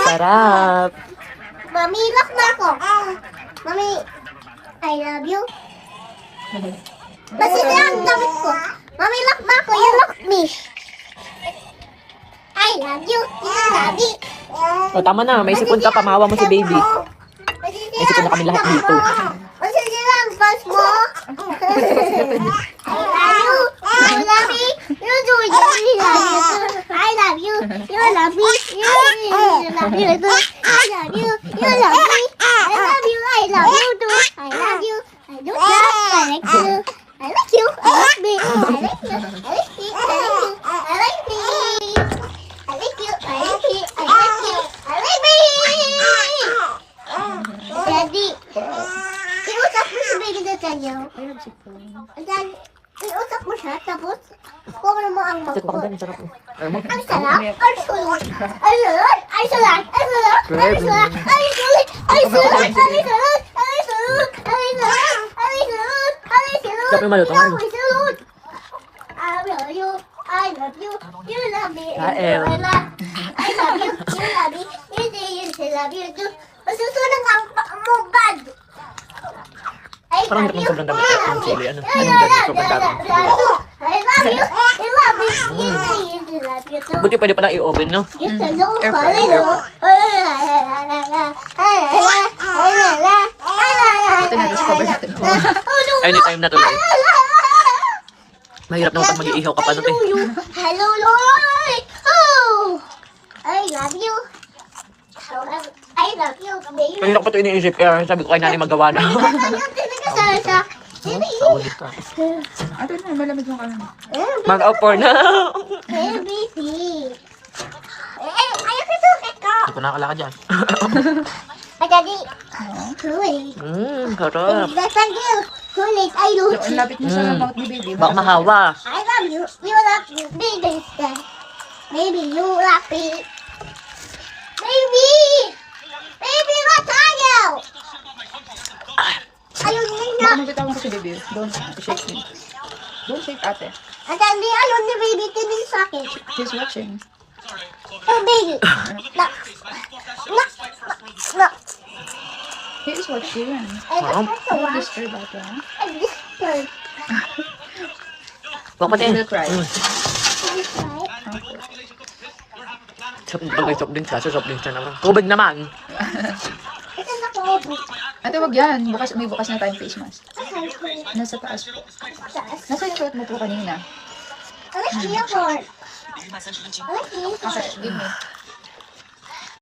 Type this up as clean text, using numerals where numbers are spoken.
Sarap. Mami, lock na ako. Mami, I love you. Basta na ang damit ko. Mami, lock na ako. You lock me. I love you. You love me. O, tama na. May sipon ka, pamawa mo si baby. May sipon na kami lahat dito. Basta na ang bus mo. I love you. You love me. You do it. I love you. You love me. You love you. I love you. You love me. I love you. I love you too. I love you. I do love. I like you. I like you. I like me. I like you. I like me. I like you. I like me. I like you. I like you. I like you. I like me. Daddy, iusap mo si baby na tayo. Daddy, iusap mo siya, tapos kukunin mo ang Sit pa ka magkot. dyan, sarap. Ang sarap, ang sulit, ang sulit, ang sulit, ang sulit, ang sulit, ang sulit, ang sulit, ang sulit, ang sulit, ang sulit, ang sulit, ang sulit, Dapat malutong, ano? ang sulit. I love you, I love you, you love me, Kael. I love you, you love me, you say you love you too. Masusunod ang mo bad. I Parang love hirap ng you, sobrang dami. I Ang sili, ano? love Anong dami? Sobrang dami. I love you, I love you, you say you love you too. Buti pwede pala i-open, no? It's a long Air story, fryer. no? Ito na-discover natin po. Oh, no. Anytime na tuloy. Mahirap naman pag mag-iihaw ka pa, no, te? Hello, Lord. Oh, I love you. I love you, baby. Kanina ko pa ito iniisip, kaya sabi ko kay nanay magawa na. Saulit ka. Ito na, malamig yung kami. Mag-outpour na. ABC. Ayaw ka tukit ko. Hindi ko nakakalakad dyan. Ay, Daddy. Kulit. Sarap. Thank you. Kulit. I love Ang you. lapit mo sa mouth ni baby. Baka mahawa. I love you. You love me. Baby. Baby, you love me. Baby! Baby, what tayo? Ayun Baka na. mabitawan ko si baby. Don't shake me. Don't shake ate. At hindi ayun ni baby tinin sa akin. He's watching. Oh, baby. Na. Na. Na. He is watching. I just Don't want to disturb ate, ha? I disturb. Baka He will cry. Pag may soft drinks ka, so soft drinks na naman. Tubig naman. Ito na ko. Ate, wag yan. May bukas na tayong face mask. Nasa taas po. Taas. Nasa yung suot mo po kanina. I like you for. I like you for. Okay, give me.